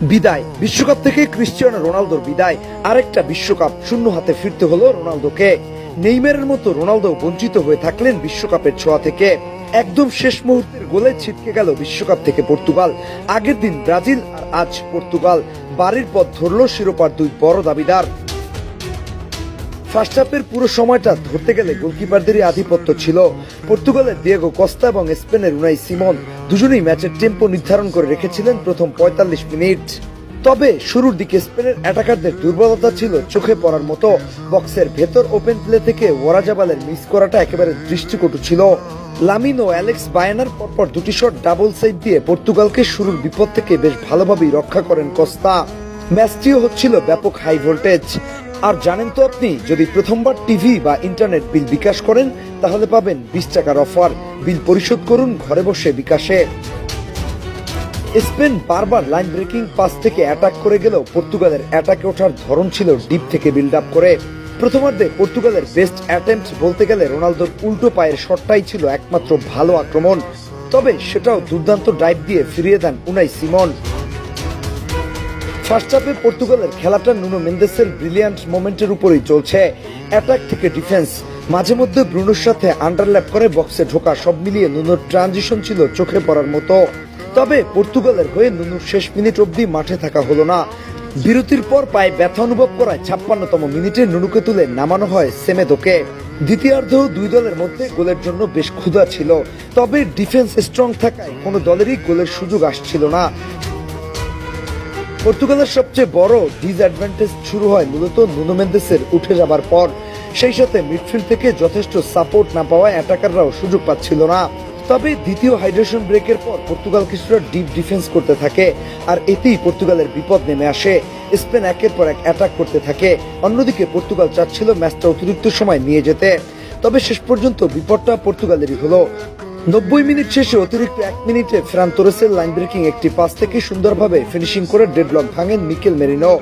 বিদায়। বিশ্বকাপ থেকে ক্রিস্টিয়ানো রোনালদোর বিদায়। আরেকটা বিশ্বকাপ শূন্য হাতে ফিরতে হলো রোনালদোকে। নেইমারের মতো রোনালদো বঞ্চিত হয়ে থাকলেন বিশ্বকাপের ছোঁয়া থেকে। একদম শেষ মুহূর্তের গোলে ছিটকে গেল বিশ্বকাপ থেকে পর্তুগাল। আগের দিন ব্রাজিল আর আজ পর্তুগাল। বাড়ির পথ ধরল শিরোপার দুই বড় দাবিদার। ফার্স্ট হাফের পুরো সময়টা ধরতে গেলে গোলকিপারদেরই আধিপত্য ছিল। পর্তুগালের দিয়েগো কস্তা এবং স্পেনের উনাই সিমন দুজনেই ম্যাচের টেম্পো নির্ধারণ করে রেখেছিলেন প্রথম ৪৫ মিনিট। তবে শুরুর দিকে স্পেনের অ্যাটাকারদের দুর্বলতা ছিল চোখে পড়ার মতো। বক্সের ভেতর ওপেন প্লে থেকে ওয়ারাজাবালের মিস করাটা একেবারে দৃষ্টিকটু ছিল। লামিন ও অ্যালেক্স বায়ানার পরপর দুটি শট ডাবল সেভ দিয়ে পর্তুগালকে শুরুর বিপদ থেকে বেশ ভালোভাবেই রক্ষা করেন কস্তা। ম্যাচটিও হচ্ছিল ব্যাপক হাই ভোল্টেজ। আর জানেন তো আপনি, যদি প্রথমবার টিভি বা ইন্টারনেট বিল বিকাশ করেন তাহলে পাবেন ২০ টাকার অফার। বিল পরিশোধ করুন ঘরে বসে বিকাশে। স্পেন বারবার লাইন ব্রেকিং পাস থেকে অ্যাটাক করে গেলেও পর্তুগালের অ্যাটাকে ওঠার ধরন ছিল ডিপ থেকে বিল্ড আপ করে। প্রথমার্ধে পর্তুগালের বেস্ট অ্যাটেম্পট বলতে গেলে রোনালদোর উল্টো পায়ের শটটাই ছিল একমাত্র ভালো আক্রমণ। তবে সেটাও দুর্দান্ত ড্রাইভ দিয়ে ফিরিয়ে দেন উনাই সিমন। ফার্স্ট হাফে পর্তুগালের খেলাটা নুনো মেন্দেসের ব্রিলিয়ান্ট মোমেন্টের উপরেই চলছে। অ্যাটাক থেকে ডিফেন্স, মাঝে মধ্যে ব্রুনোর সাথে আন্ডারল্যাপ করে বক্সে ঢোকা, সব মিলিয়ে নুনোর ট্রানজিশন ছিল চোখে পড়ার মতো। তবে পর্তুগালের হয়ে নুনোর শেষ মিনিট অবধি মাঠে থাকা হলো না। বিরতির পর পায়ে ব্যথা অনুভব করায় ৫৬তম মিনিটে নুনুকে তুলে নামানো হয় সেমেদোকে। দ্বিতীয়ার্ধেও দুই দলের মধ্যে গোলের জন্য বেশ ক্ষুধা ছিল। তবে ডিফেন্স স্ট্রং থাকায় কোনো দলেরই গোলের সুযোগ আসছিল না। পর্তুগালের সবচেয়ে বড় ডিসঅ্যাডভান্টেজ শুরু হয় মূলত নুনো মেন্দেসের উঠে যাবার পর। সেই সাথে মিডফিল্ড থেকে যথেষ্ট সাপোর্ট না পাওয়ায় অ্যাটাকাররাও সুযোগ পাচ্ছিল না। তবে দ্বিতীয় হাইড্রেশন ব্রেকের পর পর্তুগাল কিছুটা ডিপ ডিফেন্স করতে থাকে, আর এতেই পর্তুগালের বিপদ নেমে আসে। স্পেন একের পর এক অ্যাটাক করতে থাকে। অন্যদিকে পর্তুগাল চাচ্ছিল ম্যাচটা অতিরিক্ত সময় নিয়ে যেতে। তবে শেষ পর্যন্ত বিপদটা পর্তুগালেরই হলো। ৯০ মিনিট শেষে অতিরিক্ত ১ মিনিটে ফ্রান তোরেসের লাইন ব্রেকিং একটি পাস থেকে সুন্দরভাবে ফিনিশিং করে ডেডলক ভাঙেন মিকেল মেরিনো।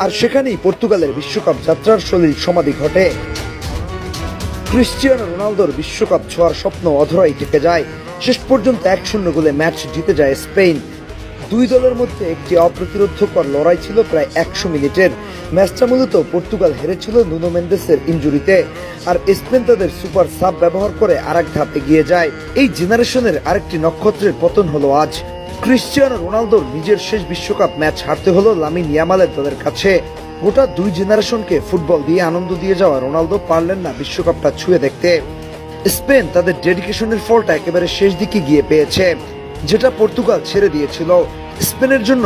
আর সেখানেই পর্তুগালের বিশ্বকাপ যাত্রার সলিল সমাধি ঘটে। ক্রিস্টিয়ানো রোনালদোর বিশ্বকাপ ছোঁয়ার স্বপ্ন অধরাই থেকে যায়। শেষ পর্যন্ত ১-০ গোলে ম্যাচ জিতে যায় স্পেন। দুই দলের মধ্যে একটি অপ্রতিরোধ্যকর লড়াই ছিল প্রায় ১০০ মিনিটের। ম্যাচটা মূলত পর্তুগাল হেরেছিল নুনো মেন্দেসের ইনজুরিতে, আর স্পেন তাদের সুপার সাব ব্যবহার করে আরেক ধাপ এগিয়ে যায়। এই জেনারেশনের আরেকটি নক্ষত্রের পতন হলো আজ। ক্রিস্টিয়ানো রোনালদোর নিজের শেষ বিশ্বকাপ ম্যাচ হারতে হলো লামিন ইয়ামালের দলের কাছে। গোটা দুই জেনারেশনকে ফুটবল দিয়ে আনন্দ দিয়ে যাওয়া রোনালদো পারলেন না বিশ্বকাপটা ছুঁয়ে দেখতে। স্পেন তাদের ডেডিকেশনের ফলটা একেবারে শেষ দিকে গিয়ে পেয়েছে, যেটা পর্তুগাল ছেড়ে দিয়েছিল। স্পেনের জন্য